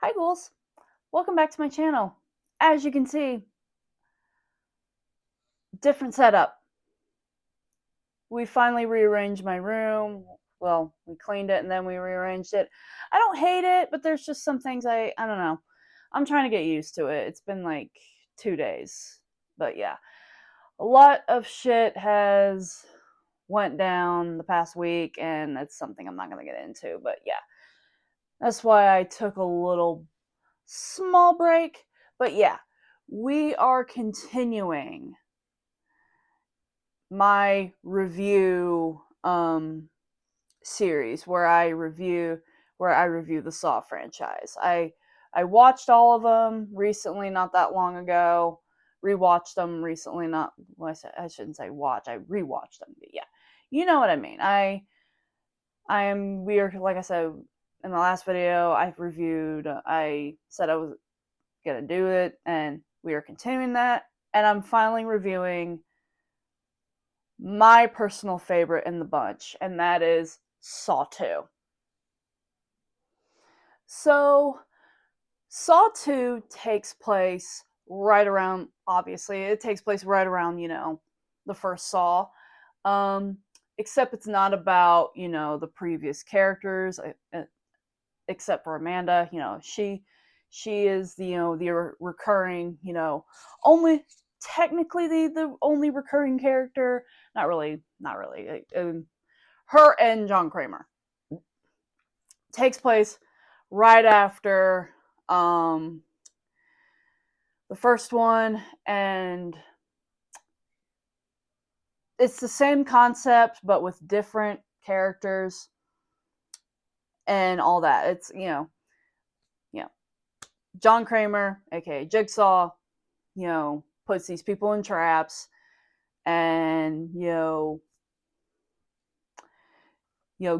Hi ghouls, welcome back to my channel. As you can see, different setup. We finally rearranged my room. Well, we cleaned it and then we rearranged it. I don't hate it, but there's just some things I don't know. I'm trying to get used to it. It's been like 2 days. But yeah, a lot of shit has went down the past week and it's something I'm not going to get into. But yeah, that's why I took a little small break. But yeah, we are continuing my review series where I review the Saw franchise. I watched all of them recently, not that long ago. Rewatched them recently, not well, I shouldn't say watch. I rewatched them, but yeah, you know what I mean. We are, like I said in the last video, I said I was gonna do it, and we are continuing that, and I'm finally reviewing my personal favorite in the bunch, and that is Saw 2. So, Saw 2 takes place obviously, it takes place right around, the first Saw. Um, except it's not about, the previous characters, except for Amanda. She is the recurring, only technically the only recurring character. Not really. Her and John Kramer takes place right after the first one, and it's the same concept but with different characters and all that. It's John Kramer, aka Jigsaw, puts these people in traps and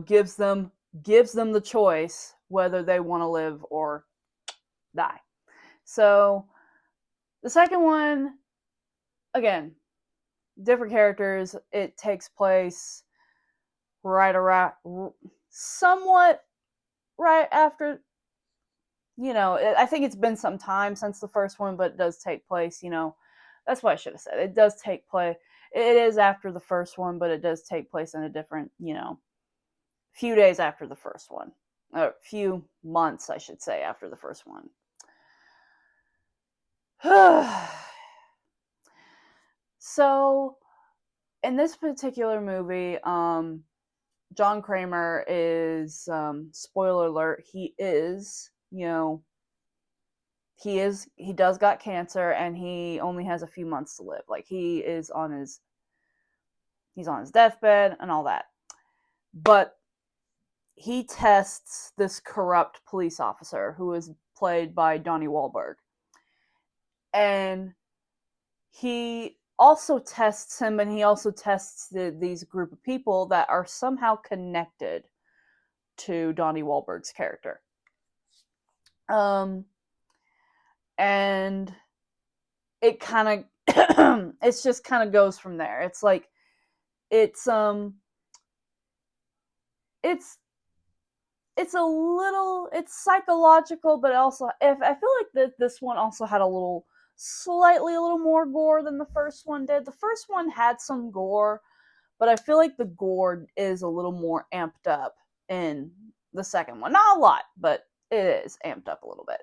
gives them the choice whether they want to live or die. So the second one, again, different characters. It takes place right around, somewhat right after. I think it's been some time since the first one, but it does take place. That's what I should have said. It does take place. It is after the first one, but it does take place in a different, few days after the first one, a few months, I should say, after the first one. So, in this particular movie, John Kramer is, spoiler alert, he does got cancer and he only has a few months to live. Like he's on his deathbed and all that. But he tests this corrupt police officer who is played by Donnie Wahlberg. And he also tests him, and he also tests these group of people that are somehow connected to Donnie Wahlberg's character. And it kind of it's just kind of goes from there. It's like it's it's psychological, but also if I feel like this one also had a little more gore than the first one did. The first one had some gore, but I feel like the gore is a little more amped up in the second one. Not a lot, but it is amped up a little bit.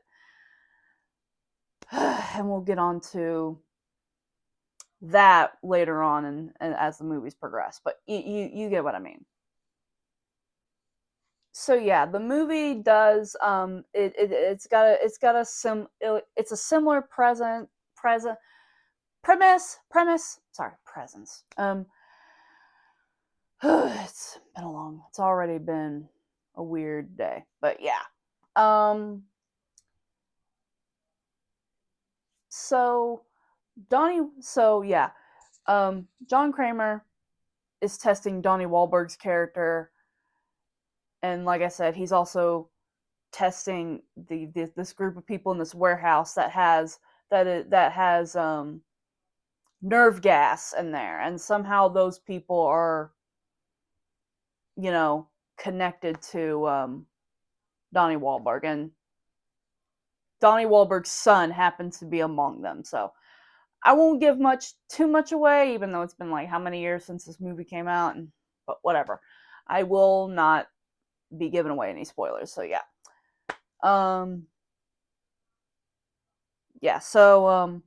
And we'll get on to that later on and as the movies progress, but you get what I mean. So yeah, the movie does it's got a similar presence. It's already been a weird day, but yeah. So John Kramer is testing Donnie Wahlberg's character, and like I said, he's also testing this group of people in this warehouse that has nerve gas in there, and somehow those people are connected to Donnie Wahlberg. And Donnie Wahlberg's son happens to be among them. So I won't give too much away, even though it's been like how many years since this movie came out, but whatever. I will not be giving away any spoilers. So yeah. Yeah, so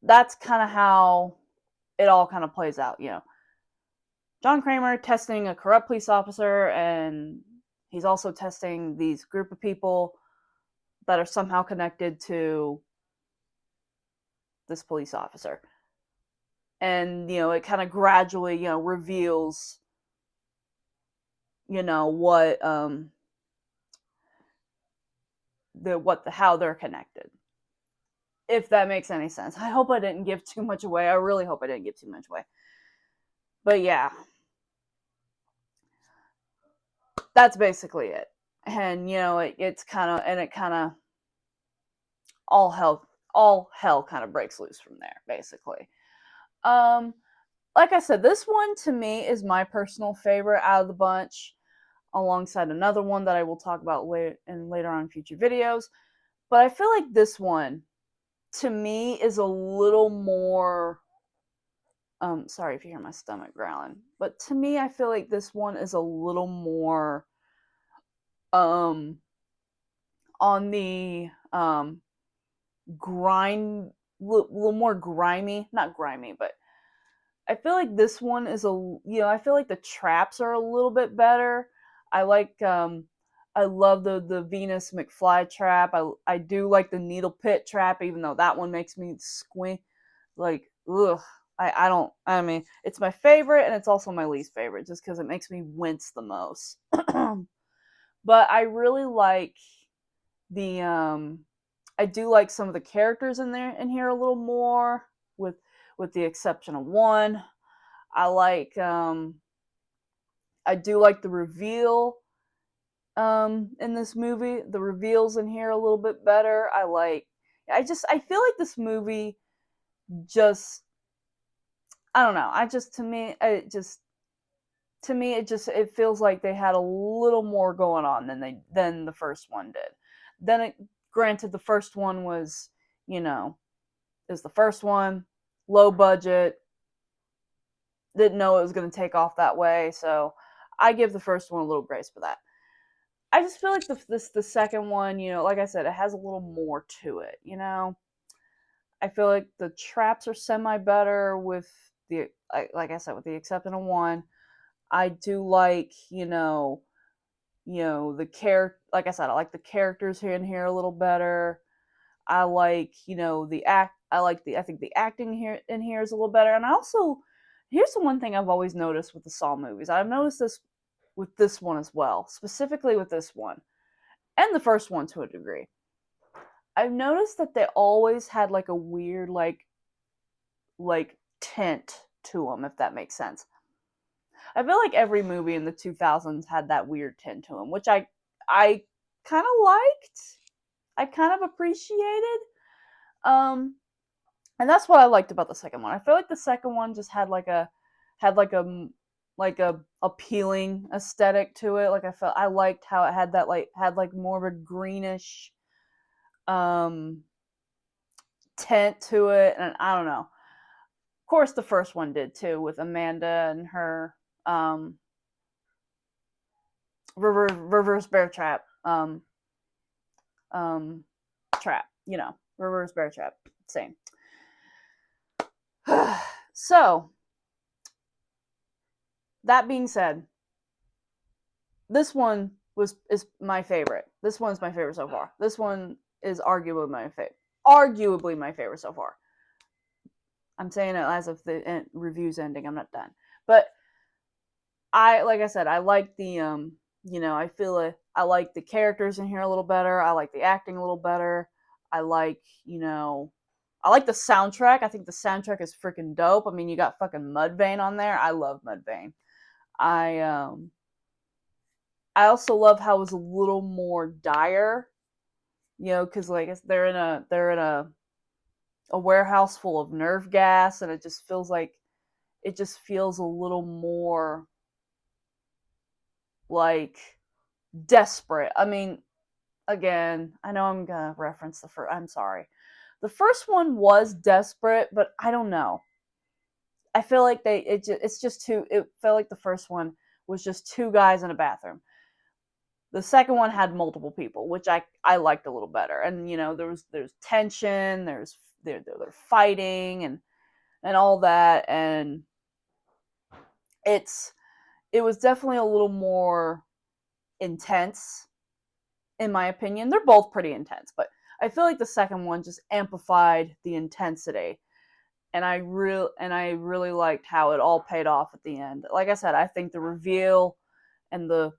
that's kind of how it all kind of plays out, you know. John Kramer testing a corrupt police officer, and he's also testing these group of people that are somehow connected to this police officer. And, you know, it kind of gradually, you know, reveals, you know, how they're connected. If that makes any sense. I hope I didn't give too much away. I really hope I didn't give too much away. But yeah. That's basically it. And, you know, it kind of all hell kind of breaks loose from there, basically. Like I said, this one to me is my personal favorite out of the bunch, alongside another one that I will talk about later on in future videos. But I feel like this one, to me, is a little more. Sorry if you hear my stomach growling, but to me, I feel like this one is a little more on the grind, little more grimy, not grimy, but I feel like this one is I feel like the traps are a little bit better. I love the Venus McFly trap. I do like the needle pit trap, even though that one makes me squint. Like, ugh. I mean, it's my favorite and it's also my least favorite just because it makes me wince the most. But I really like the I do like some of the characters in here a little more, with the exception of one. I do like the reveal in this movie. The reveals in here a little bit better. I feel like this movie just, I don't know. It feels like they had a little more going on than the first one did. Granted, the first one was, you know, is the first one, low budget, didn't know it was going to take off that way, so I give the first one a little grace for that. I just feel like the second one, you know, like I said, it has a little more to it, you know. I feel like the traps are semi better with like I said, with the exception of one. I do like, like I said, I like the characters here and here a little better. I like, I think the acting here in here is a little better. And I also, here's the one thing I've always noticed with the Saw movies. I've noticed this with this one as well, specifically with this one and the first one to a degree. I've noticed that they always had like a weird like tint to them, if that makes sense. I feel like every movie in the 2000s had that weird tint to them, which I kind of liked. I kind of appreciated. And that's what I liked about the second one. I feel like the second one just had like a appealing aesthetic to it. Like I liked how it had more of a greenish tint to it, and I don't know. Of course, the first one did too, with Amanda and her reverse bear trap trap. You know, reverse bear trap. Same. So, that being said, this one is my favorite. This one's my favorite so far. This one is arguably my favorite so far. I'm saying it as if the review's ending. I'm not done, but like I said, I like the I like the characters in here a little better. I like the acting a little better. I like I like the soundtrack. I think the soundtrack is freaking dope. I mean, you got fucking Mudvayne on there. I love Mudvayne. I also love how it was a little more dire, because like they're in a warehouse full of nerve gas, and it just feels a little more like desperate. I mean, again, I know I'm gonna reference the first. I'm sorry. The first one was desperate, but I don't know. I feel like it's just too. It felt like the first one was just two guys in a bathroom. The second one had multiple people, which I liked a little better. And there's tension, they're fighting and all that, and it was definitely a little more intense in my opinion. They're both pretty intense, but I feel like the second one just amplified the intensity. And I really liked how it all paid off at the end. Like I said, I think the reveal and the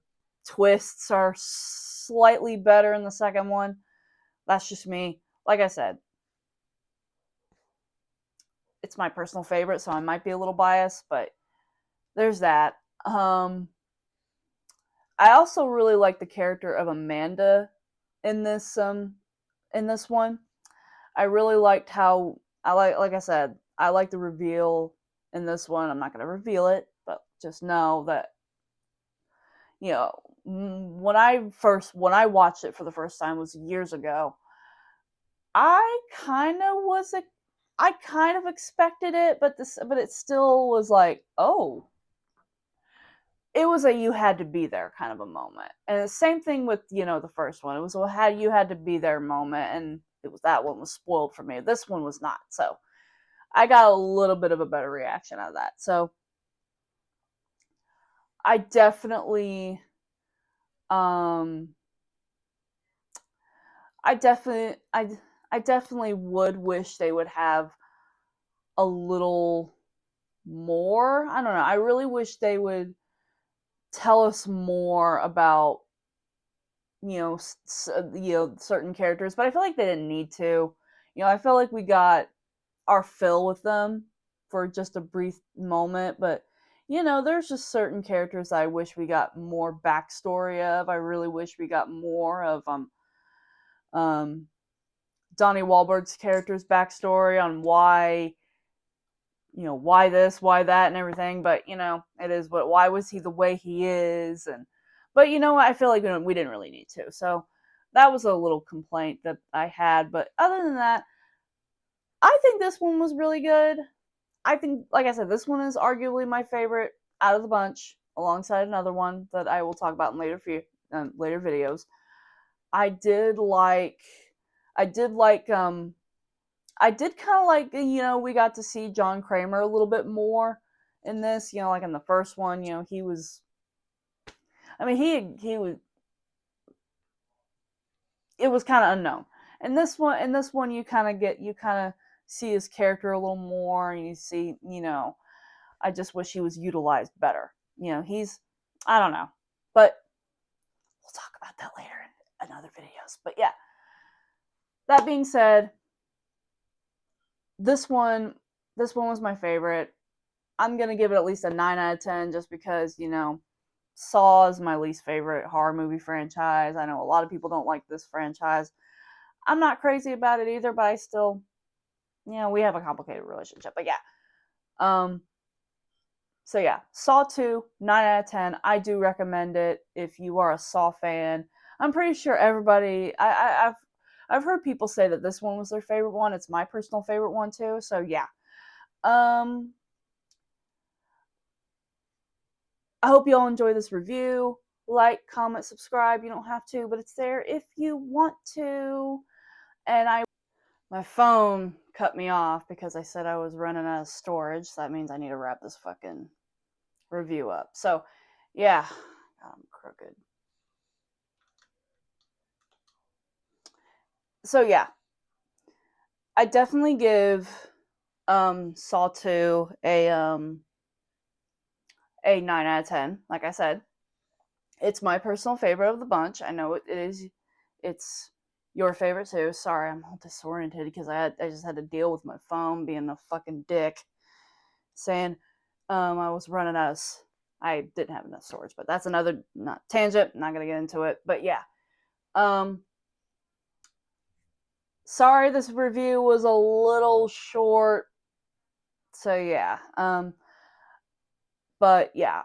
twists are slightly better in the second one. That's just me. Like I said, it's my personal favorite, so I might be a little biased, but there's that. I also really like the character of Amanda in this one. I really liked how like I said, I like the reveal in this one. I'm not going to reveal it, but just know that when I watched it for the first time was years ago. I kind of expected it, but it still was like, oh, it was a you had to be there kind of a moment. And the same thing with the first one. It was a you had to be there moment, and that one was spoiled for me. This one was not. So I got a little bit of a better reaction out of that. So I definitely um I definitely I definitely would wish they would have a little more. I don't know. I really wish they would tell us more about certain characters, but I feel like they didn't need to. I feel like we got our fill with them for just a brief moment, but there's just certain characters I wish we got more backstory of. I really wish we got more of um Donnie Wahlberg's character's backstory on why this, why that, and everything. But it is why was he the way he is, but I feel like we didn't really need to. So that was a little complaint that I had. But other than that, I think this one was really good. I think, like I said, this one is arguably my favorite out of the bunch, alongside another one that I will talk about in later videos. I did like, I did like, I did kind of like, we got to see John Kramer a little bit more in this. Like in the first one, he was, I mean, he was, it was kind of unknown. In this one, you kind of see his character a little more, and you see, I just wish he was utilized better. I don't know, but we'll talk about that later in other videos. But yeah, that being said, this one was my favorite. I'm gonna give it at least a 9 out of 10, just because Saw is my least favorite horror movie franchise. I know a lot of people don't like this franchise. I'm not crazy about it either, but I still, we have a complicated relationship. But yeah, so yeah, Saw 2, 9 out of 10. I do recommend it if you are a Saw fan. I'm pretty sure everybody. I've heard people say that this one was their favorite one. It's my personal favorite one too. So yeah. I hope you all enjoy this review. Like, comment, subscribe. You don't have to, but it's there if you want to. And my phone cut me off because I said I was running out of storage. So that means I need to wrap this fucking review up. So, yeah. I'm crooked. So, yeah. I definitely give Saw 2 a 9 out of 10. Like I said, it's my personal favorite of the bunch. I know it is. It's your favorite too. Sorry, I'm all disoriented because I just had to deal with my phone being a fucking dick, saying I was running out of. I didn't have enough storage, but that's another not tangent. Not gonna get into it, but yeah. Sorry, this review was a little short. So yeah. But yeah.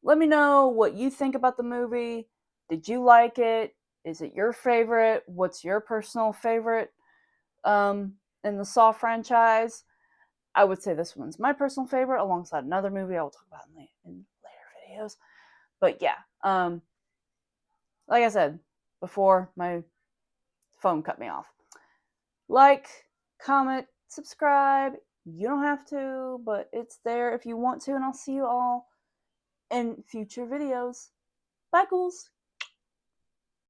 Let me know what you think about the movie. Did you like it? Is it your favorite? What's your personal favorite in the Saw franchise? I would say this one's my personal favorite, alongside another movie I will talk about in later videos. But yeah, like I said before, my phone cut me off. Like, comment, subscribe. You don't have to, but it's there if you want to, and I'll see you all in future videos. Bye, ghouls!